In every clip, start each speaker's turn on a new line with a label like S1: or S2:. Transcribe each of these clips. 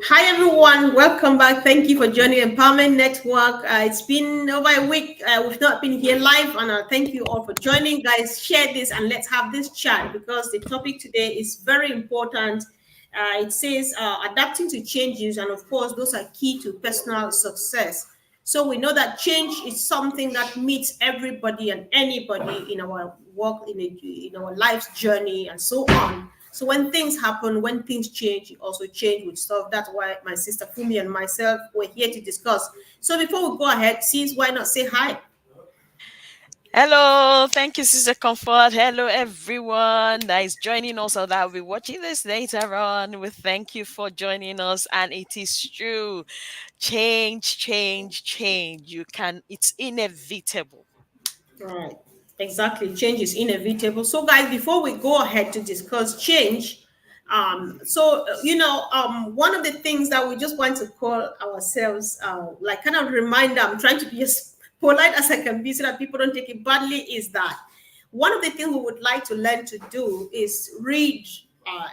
S1: Hi everyone, welcome back. Thank you for joining Empowerment Network. It's been over a week. We've not been here live, and thank you all for joining. Guys, share this and let's have this chat because the topic today is very important. It says adapting to changes, and of course, those are key to personal success. So we know that change is something that meets everybody and anybody in our work, in our life's journey, and so on. So when things happen, when things change, you also change with stuff. That's why my sister Fumi and myself were here to discuss. So before we go ahead, sis, why not say hi?
S2: Hello, thank you, Sister Comfort. Hello, everyone that is joining us or that will be watching this later on. We thank you for joining us, and it is true. Change, change, change. It's inevitable.
S1: Right. Exactly. Change is inevitable. So, guys, before we go ahead to discuss change, one of the things that we just want to call ourselves, like kind of reminder, I'm trying to be as polite as I can be so that people don't take it badly, is that one of the things we would like to learn to do is read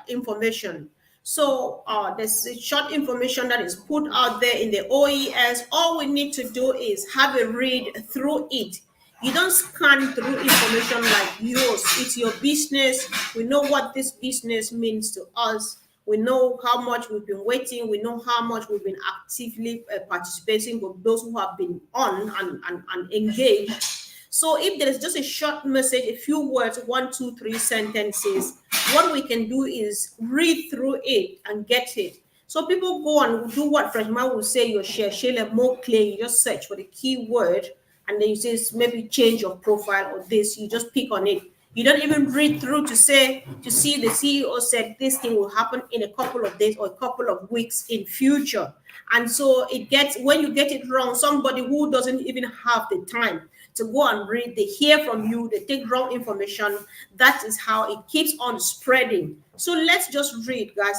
S1: information. So there's a short information that is put out there in the OES. All we need to do is have a read through it. You don't scan through information like yours. It's your business. We know what this business means to us. We know how much we've been waiting. We know how much we've been actively participating with those who have been on and engaged. So if there is just a short message, a few words, one, two, three sentences, what we can do is read through it and get it. So people go and do what Freshman will say, your share more clear. You just search for the keyword and then you say maybe change your profile or this. You just pick on it. You don't even read through to see the CEO said this thing will happen in a couple of days or a couple of weeks in future. And so it gets, when you get it wrong, somebody who doesn't even have the time to go and read, they hear from you, they take wrong information. That is how it keeps on spreading. So let's just read, guys.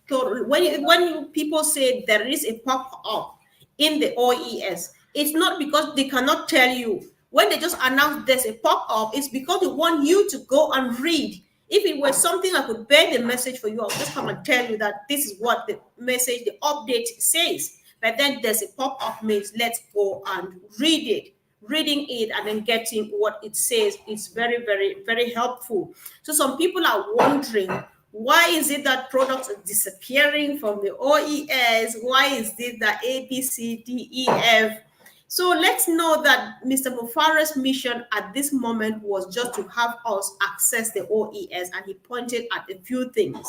S1: When people say there is a pop up in the OES, it's not because they cannot tell you. When they just announce there's a pop up, it's because they want you to go and read. If it was something I could bear the message for you, I'll just come and tell you that this is what the message, the update says. But then there's a pop up means let's go and read it. Reading it and then getting what it says is very, very, very helpful. So some people are wondering, why is it that products are disappearing from the OES? Why is it that A, B, C, D, E, F? So let's know that Mr. Mufara's mission at this moment was just to have us access the OES, and he pointed at a few things.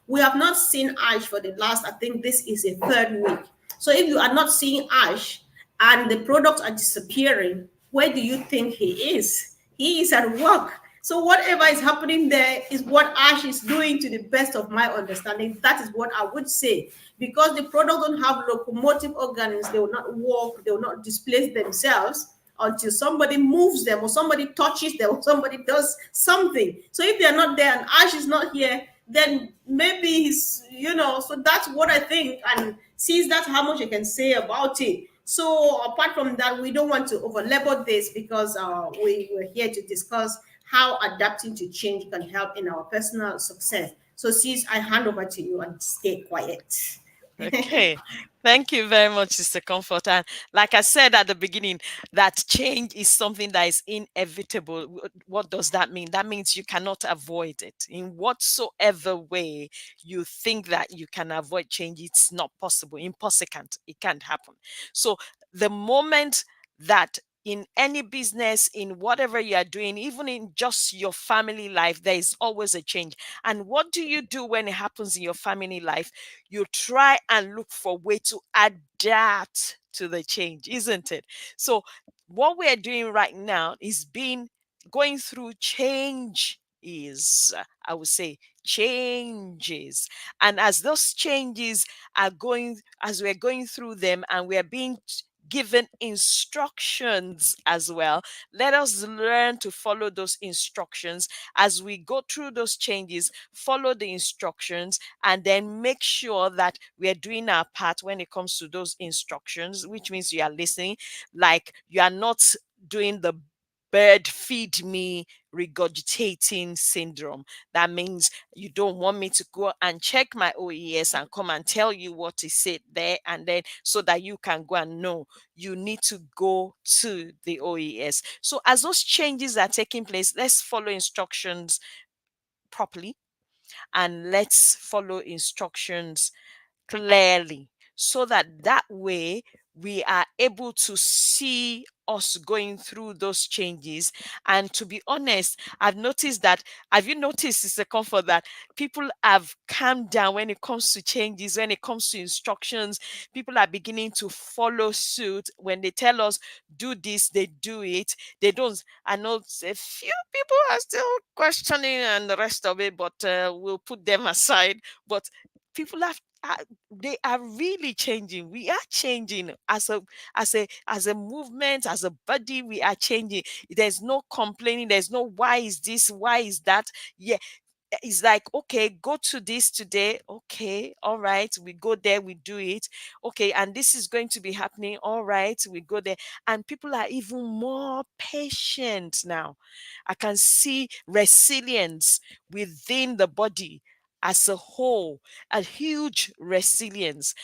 S1: We have not seen Ash for the last, I think this is a third week. So if you are not seeing Ash and the products are disappearing, where do you think he is? He is at work. So whatever is happening there is what Ash is doing, to the best of my understanding. That is what I would say. Because the product don't have locomotive organs, they will not walk, they will not displace themselves until somebody moves them or somebody touches them or somebody does something. So if they're not there and Ash is not here, then maybe so that's what I think. And since that's how much I can say about it. So apart from that, we don't want to overlabor this because we're here to discuss how adapting to change can help in our personal success. So sis, I hand over to you and stay quiet.
S2: Okay. Thank you very much, Sister Comfort. And like I said at the beginning, that change is something that is inevitable. What does that mean? That means you cannot avoid it. In whatsoever way you think that you can avoid change, it's not possible. Impossible. It can't happen. So the moment that in any business, in whatever you are doing, even in just your family life, there is always a change. And what do you do when it happens in your family life? You try and look for way to adapt to the change, isn't it? So what we're doing right now is being going through change is I would say changes, and as those changes are going, as we're going through them and we're being given instructions as well, let us learn to follow those instructions as we go through those changes. Follow the instructions and then make sure that we are doing our part when it comes to those instructions, which means you are listening. Like, you are not doing the bird feed me regurgitating syndrome. That means you don't want me to go and check my OES and come and tell you what is it there, and then so that you can go and know. You need to go to the OES. So as those changes are taking place, let's follow instructions properly, and let's follow instructions clearly, so that that way we are able to see us going through those changes. And to be honest, I've noticed that, have you noticed, it's a comfort, that people have calmed down when it comes to changes, when it comes to instructions. People are beginning to follow suit. When they tell us do this, they do it. They don't. I know a few people are still questioning and the rest of it, but we'll put them aside. But people have, they are really changing. We are changing as a movement, as a body. We are changing. There's no complaining. There's no why is this, why is that. Yeah, it's like, okay, go to this today. Okay, all right, we go there, we do it. Okay, and this is going to be happening. All right, we go there. And people are even more patient now. I can see resilience within the body as a whole, a huge resilience.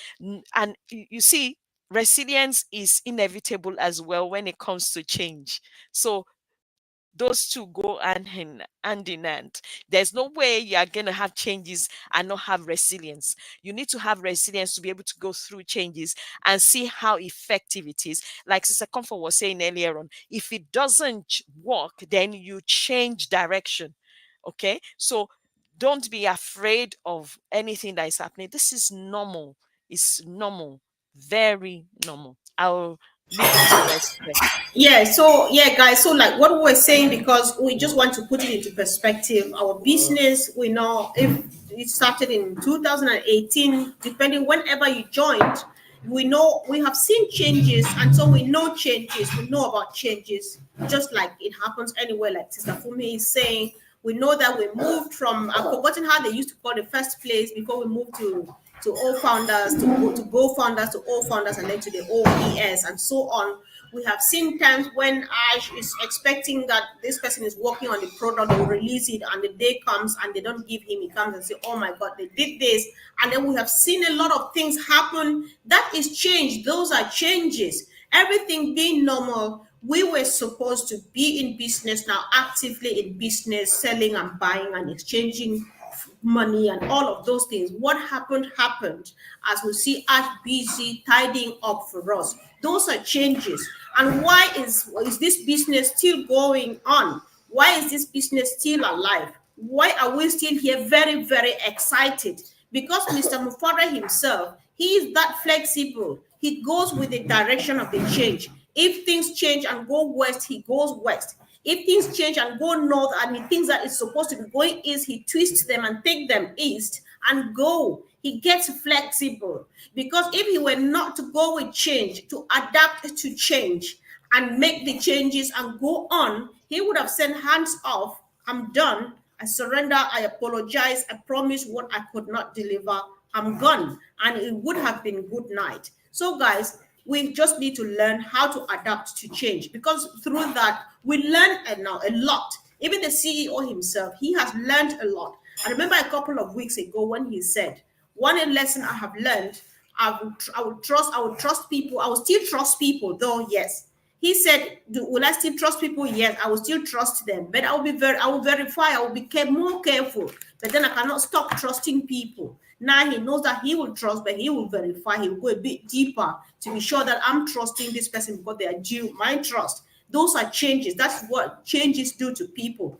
S2: And you see, resilience is inevitable as well when it comes to change. So those two go hand in hand. There's no way you are going to have changes and not have resilience. You need to have resilience to be able to go through changes and see how effective it is. Like Sister Comfort was saying earlier on, if it doesn't work, then you change direction. Okay, so don't be afraid of anything that is happening. This is normal. It's normal, very normal. I'll leave it to rest there.
S1: Yeah, so yeah, guys, so like what we were saying, because we just want to put it into perspective, our business, we know if it started in 2018, depending whenever you joined, we know we have seen changes, and so we know changes, we know about changes, just like it happens anywhere, like Sister Fumi is saying. We know that we moved from, I've forgotten how they used to call the first place before we moved to all founders, to go founders, to all founders, and then to the OES, and so on. We have seen times when Ash is expecting that this person is working on the product, they will release it, and the day comes and they don't give him. He comes and say, "Oh my God, they did this," and then we have seen a lot of things happen. That is change. Those are changes. Everything being normal, we were supposed to be in business now, actively in business, selling and buying and exchanging money and all of those things. What happened, as we see us busy tidying up for us. Those are changes. And why is this business still going on? Why is this business still alive? Why are we still here very, very excited? Because Mr. Mufara himself, he is that flexible. He goes with the direction of the change. If things change and go west, he goes west. If things change and go north, and he thinks that it's supposed to be going east, he twists them and take them east and go. He gets flexible. Because if he were not to go with change, to adapt to change and make the changes and go on, he would have said, hands off, I'm done, I surrender, I apologize, I promise what I could not deliver, I'm gone. And it would have been good night. So guys, we just need to learn how to adapt to change, because through that we learn now a lot. Even the CEO himself, he has learned a lot. I remember a couple of weeks ago when he said, one lesson I have learned, I would trust people. I will still trust people, though. Yes, he said, will I still trust people? Yes, I will still trust them, but I will verify. I will be more careful. But then I cannot stop trusting people. Now he knows that he will trust, but he will verify. He will go a bit deeper to be sure that I'm trusting this person because they are due my trust. Those are changes. That's what changes do to people.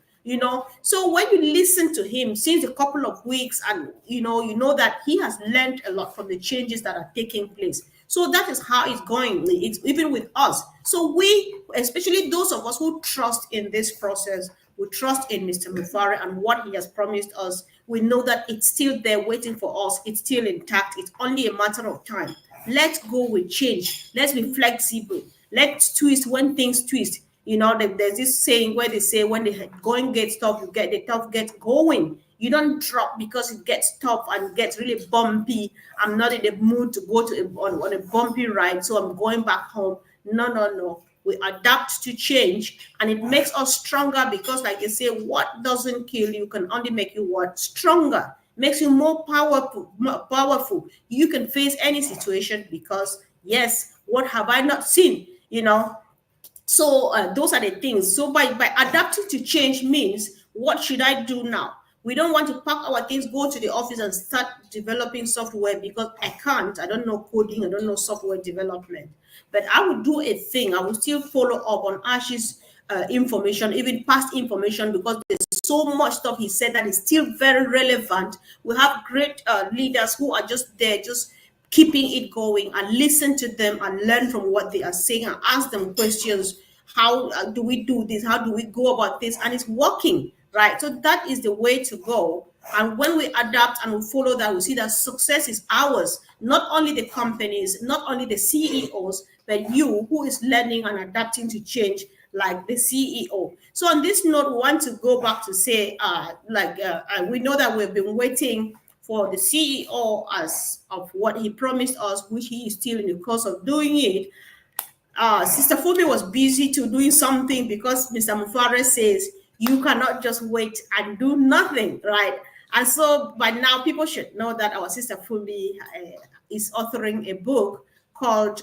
S1: So when you listen to him since a couple of weeks, and you know that he has learned a lot from the changes that are taking place. So that is how it's going. It's even with us. So we, especially those of us who trust in this process, we trust in Mr. Mufari and what he has promised us. We know that it's still there waiting for us. It's still intact. It's only a matter of time. Let's go with change. Let's be flexible. Let's twist when things twist. There's this saying where they say when the going gets tough, you get the tough gets going. You don't drop because it gets tough and gets really bumpy. I'm not in the mood to go on a bumpy ride, so I'm going back home. No, no, no. We adapt to change, and it makes us stronger because, like you say, what doesn't kill you can only make you what? Stronger. Makes you more powerful. More powerful. You can face any situation because, yes, what have I not seen? So those are the things. So by adapting to change means, what should I do now? We don't want to pack our things, go to the office and start developing software because I can't. I don't know coding. I don't know software development. But I will do a thing. I will still follow up on Ash's information, even past information, because there's so much stuff he said that is still very relevant. We have great leaders who are just there, just keeping it going, and listen to them and learn from what they are saying and ask them questions. How do we do this? How do we go about this? And it's working, right? So that is the way to go. And when we adapt and we follow that, we see that success is ours, not only the companies, not only the CEOs, but you who is learning and adapting to change like the CEO. So on this note, we want to go back to say, we know that we've been waiting for the CEO as of what he promised us, which he is still in the course of doing it. Sister Fumi was busy to doing something because Mr. Mufare says you cannot just wait and do nothing, right? And so by now, people should know that our Sister Fumi is authoring a book called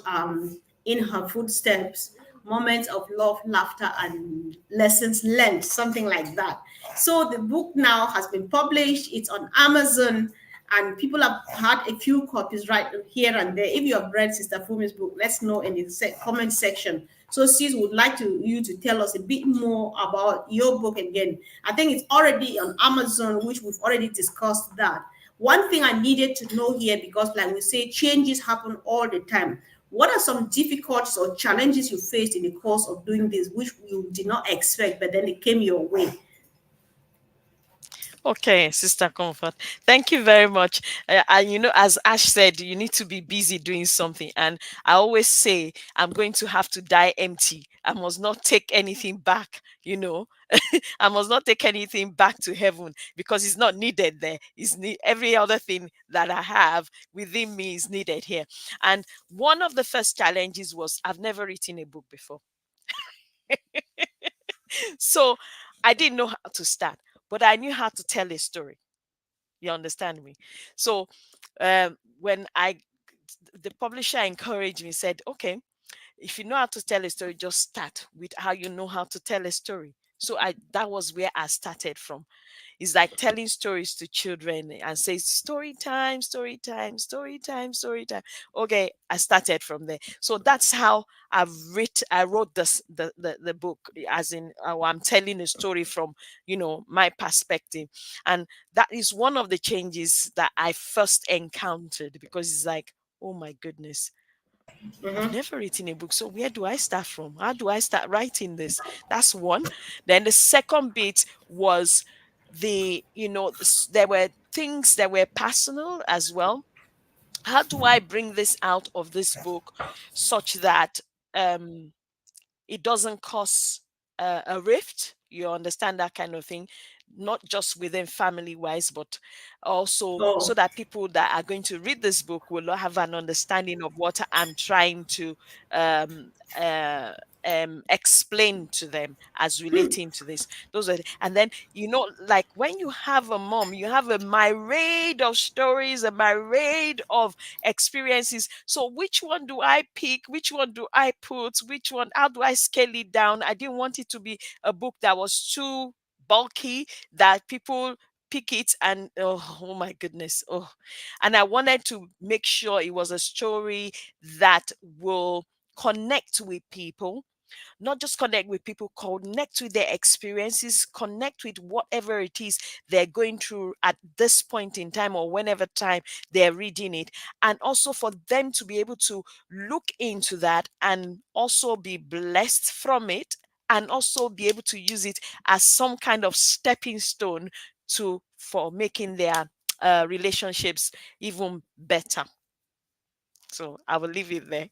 S1: In Her Footsteps, Moments of Love, Laughter, and Lessons Learned, something like that. So the book now has been published. It's on Amazon, and people have had a few copies right here and there. If you have read Sister Fumi's book, let's know in the comment section. So sis would like you to tell us a bit more about your book again. I think it's already on Amazon, which we've already discussed that. One thing I needed to know here, because like we say, changes happen all the time. What are some difficulties or challenges you faced in the course of doing this, which you did not expect, but then it came your way?
S2: Okay, Sister Comfort. Thank you very much. And as Ash said, you need to be busy doing something. And I always say, I'm going to have to die empty. I must not take anything back, I must not take anything back to heaven because it's not needed there. Every other thing that I have within me is needed here. And one of the first challenges was I've never written a book before. So I didn't know how to start, but I knew how to tell a story. You understand me? So when the publisher encouraged me, said, okay, if you know how to tell a story, just start with how you know how to tell a story. So that was where I started from. It's like telling stories to children and say story time, story time, story time, story time. Okay, I started from there. So that's how I wrote the book, as in I'm telling a story from my perspective. And that is one of the changes that I first encountered, because it's like, oh my goodness, I've never written a book. So where do I start from? How do I start writing this? That's one. Then the second bit was there were things that were personal as well. How do I bring this out of this book such that it doesn't cause a rift? You understand that kind of thing, not just within family wise, but also so
S1: Oh,
S2: that people that are going to read this book will have an understanding of what I'm trying to um, uh, explain to them as relating to this. And then like when you have a mom, you have a myriad of stories, a myriad of experiences. So which one do I pick? Which one do I put? Which one? How do I scale it down? I didn't want it to be a book that was too bulky, that people pick it and oh my goodness, and I wanted to make sure it was a story that will connect with people, not just connect with people, connect with their experiences, connect with whatever it is they're going through at this point in time or whenever time they're reading it. And also for them to be able to look into that and also be blessed from it, and also be able to use it as some kind of stepping stone for making their relationships even better. So I will leave it there.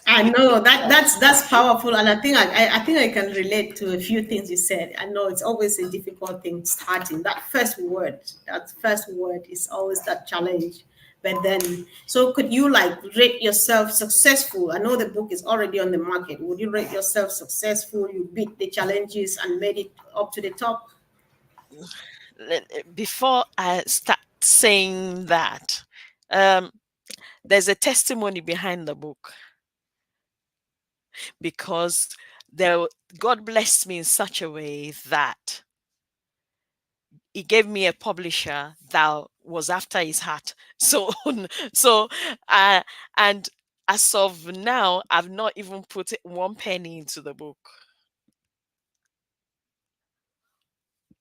S1: I know that's powerful, and I think I think I can relate to a few things you said. I know it's always a difficult thing starting. That first word is always that challenge. But then, so could you like rate yourself successful? I know the book is already on the market. Would you rate yourself successful? You beat the challenges and made it up to the top?
S2: Before I start saying that, um, there's a testimony behind the book, because there God blessed me in such a way that he gave me a publisher that was after his heart. So so uh, and as of now, I've not even put one penny into the book.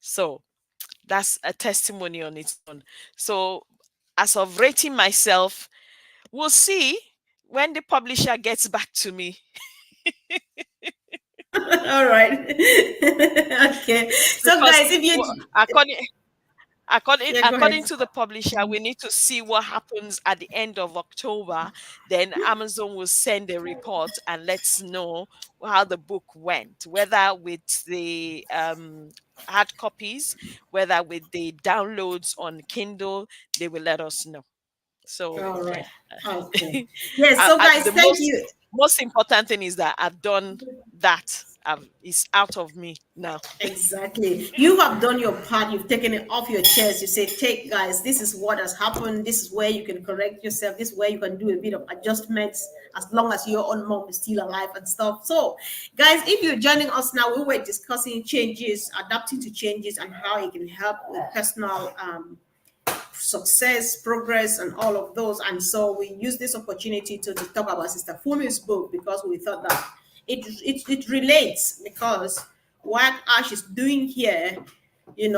S2: So that's a testimony on its own. So as of rating myself, we'll see when the publisher gets back to me.
S1: All right. Okay. So
S2: Because
S1: guys, if you yeah, go ahead.
S2: according to the publisher, we need to see what happens at the end of October. Then Amazon will send a report and let's know how the book went, whether with the hard copies, whether with the downloads on Kindle. They will let us know. So
S1: All right. Okay. Yes. So
S2: I,
S1: guys,
S2: the
S1: thank you.
S2: most important thing is that I've done that. It's out of me now.
S1: Exactly. You have done your part. You've taken it off your chest. You say, take guys, this is what has happened. This is where you can correct yourself. This is where you can do a bit of adjustments as long as your own mom is still alive and stuff. So, guys, if you're joining us now, we were discussing changes, adapting to changes, and how it can help with personal success, progress, and all of those. And so we use this opportunity to talk about Sister Fumi's book because we thought that it relates because what Ash is doing here, being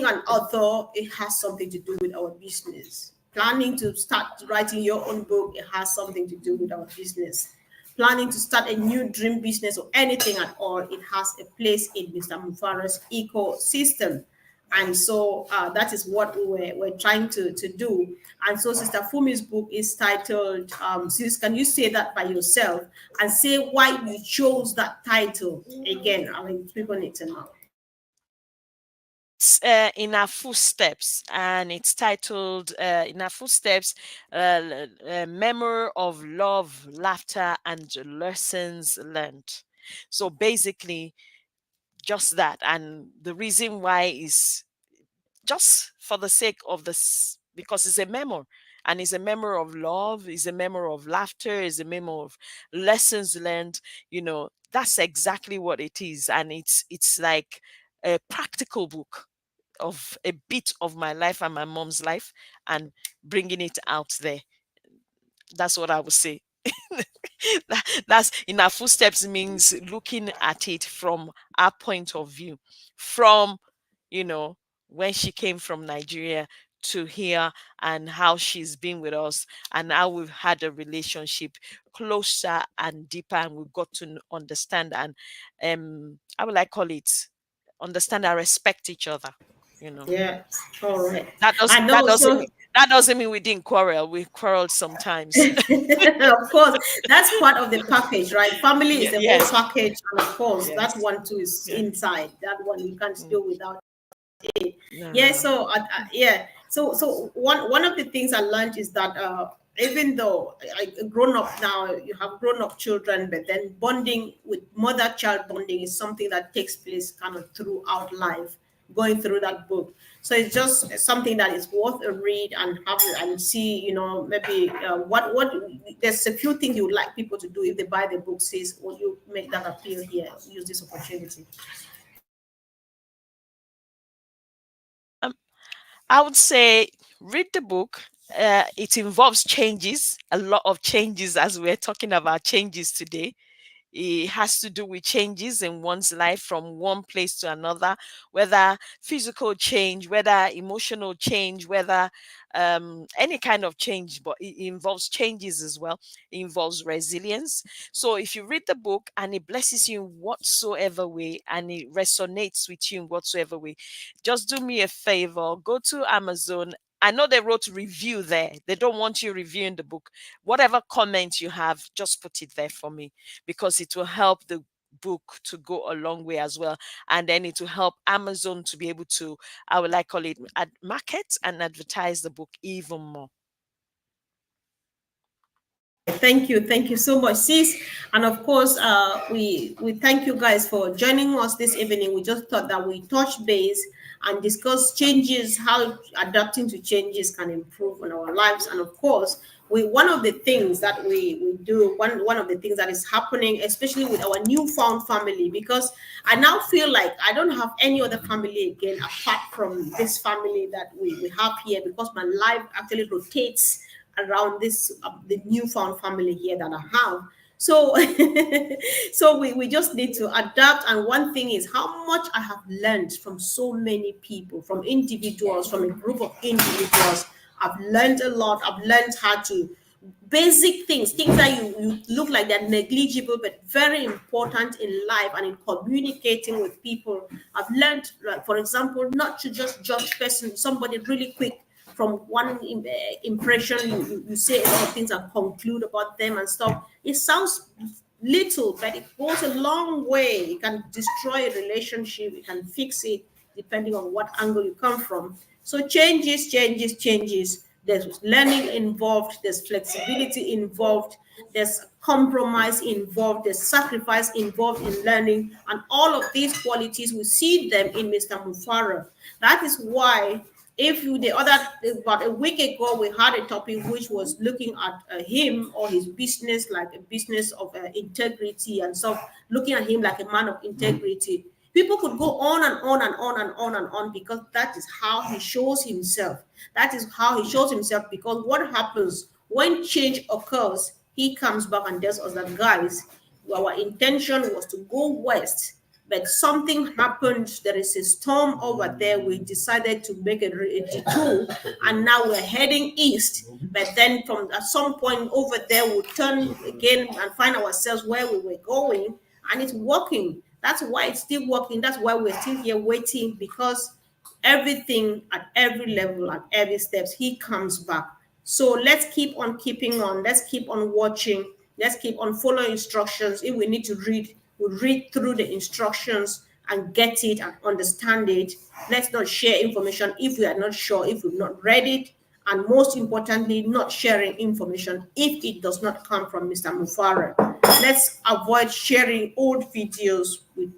S1: an author, it has something to do with our business. Planning to start writing your own book, it has something to do with our business. Planning to start a new dream business or anything at all, it has a place in Mr. Mufara's ecosystem. And so that is what we're trying to do. And so Sister Fumi's book is titled, Sis, can you say that by yourself and say why you chose that title? Again, I mean, people need to know.
S2: It's In Our Footsteps, and it's titled In Our Footsteps, Memory of Love, Laughter, and Lessons Learned. So basically, just that. And the reason why is just for the sake of this, because it's a memory. And it's a memory of love, it's a memory of laughter, it's a memory of lessons learned. That's exactly what it is. And it's like a practical book of a bit of my life and my mom's life and bringing it out there. That's what I would say. That's In Our Footsteps means looking at it from our point of view, from you know when she came from Nigeria to here, and how she's been with us, and how we've had a relationship closer and deeper, and we've got to understand, and how will I call it, understand and respect each other.
S1: Yeah, all right.
S2: That does
S1: I
S2: that
S1: know.
S2: doesn't
S1: So,
S2: mean that doesn't mean we didn't quarrel. We quarreled sometimes.
S1: of course, that's part of the package, right? Family is the whole
S2: Yes,
S1: package, and of course, that
S2: yes,
S1: one too is
S2: yeah.
S1: inside. That one you can't
S2: Mm.
S1: do without it. Yeah.
S2: No.
S1: So, yeah. So one of the things I learned is that even though grown up now, you have grown up children, but then bonding with mother-child bonding is something that takes place kind of throughout life. Going through that book, so it's just something that is worth a read and have and see. Maybe what there's a few things you would like people to do if they buy the book. Says, will you make that appeal here? Use this opportunity.
S2: Um, I would say read the book. It involves changes, a lot of changes, as we're talking about changes today. It has to do with changes in one's life from one place to another, whether physical change, whether emotional change, whether any kind of change, but it involves changes as well. It involves resilience. So if you read the book and it blesses you in whatsoever way and it resonates with you in whatsoever way, just do me a favor, go to Amazon. I know they wrote review there. They don't want you reviewing the book. Whatever comment you have, just put it there for me, because it will help the book to go a long way as well. And then it will help Amazon to be able to, I would like call it, market and advertise the book even more.
S1: Thank you so much, sis. And of course, we thank you guys for joining us this evening. We just thought that we touch base and discuss changes, how adapting to changes can improve on our lives. And of course, one of the things that we do, one of the things that is happening, especially with our newfound family, because I now feel like I don't have any other family again apart from this family that we have here, because my life actually rotates around this the newfound family here that I have. So so we just need to adapt. And one thing is how much I have learned from so many people, from individuals, from a group of individuals. I've learned a lot. I've learned how to basic things that you look like they're negligible but very important in life and in communicating with people. I've learned, like, for example, not to just judge somebody really quick from one impression. You say a lot of things and conclude about them and stuff. It sounds little, but it goes a long way. It can destroy a relationship. It can fix it depending on what angle you come from. So changes. There's learning involved. There's flexibility involved. There's compromise involved. There's sacrifice involved in learning. And all of these qualities, we see them in Mr. Mufara. That is why about a week ago, we had a topic which was looking at him or his business, like a business of integrity and stuff, looking at him like a man of integrity. People could go on and on and on and on and on, because that is how he shows himself. That is how he shows himself, because what happens when change occurs, he comes back and tells us that, guys, our intention was to go west, but something happened. There is a storm over there. We decided to make a detour, and now we're heading east. But then from at some point over there, we'll turn again and find ourselves where we were going, and it's working. That's why it's still working. That's why we're still here waiting, because everything at every level, at every steps, he comes back. So let's keep on keeping on. Let's keep on watching. Let's keep on following instructions. If we need to read, we read through the instructions and get it and understand it. Let's not share information if we are not sure, if we've not read it. And most importantly, not sharing information if it does not come from Mr. Mufara. Let's avoid sharing old videos with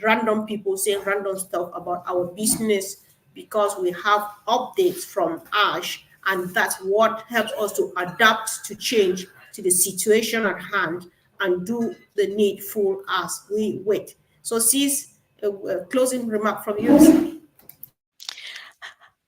S1: random people saying random stuff about our business, because we have updates from Ash, and that's what helps us to adapt to change to the situation at hand and do the needful as we wait. So, sis, a closing remark from you.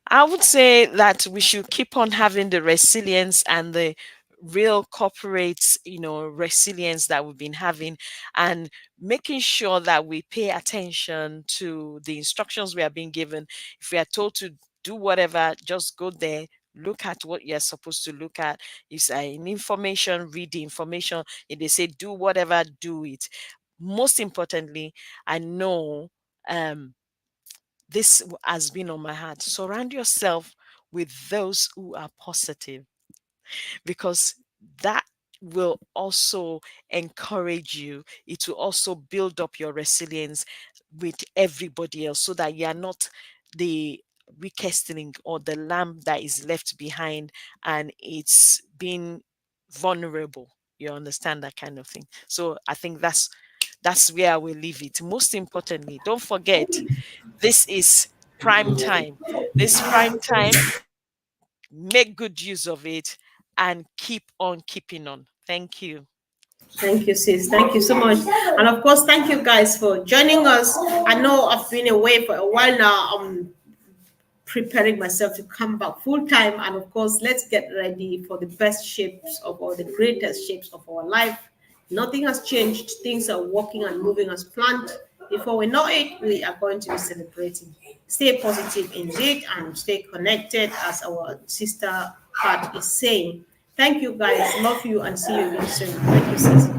S2: I would say that we should keep on having the resilience and the real corporate, resilience that we've been having, and making sure that we pay attention to the instructions we are being given. If we are told to do whatever, just go there, look at what you're supposed to look at. If in information, read the information. If they say do whatever, do it. Most importantly, I know this has been on my heart. Surround yourself with those who are positive, because that will also encourage you. It will also build up your resilience with everybody else, so that you are not the weakest link or the lamb that is left behind and it's being vulnerable. You understand that kind of thing. So I think that's where I will leave it. Most importantly, don't forget, this is prime time. This prime time, make good use of it and keep on keeping on. Thank you.
S1: Thank you, sis. Thank you so much. And of course, thank you guys for joining us. I know I've been away for a while now. I'm preparing myself to come back full time. And of course, let's get ready for the best shapes of all the greatest shapes of our life. Nothing has changed. Things are working and moving as planned. Before we know it, we are going to be celebrating. Stay positive indeed and stay connected, as our sister Pat is saying. Thank you guys. Love you and see you again soon. Thank you, sis.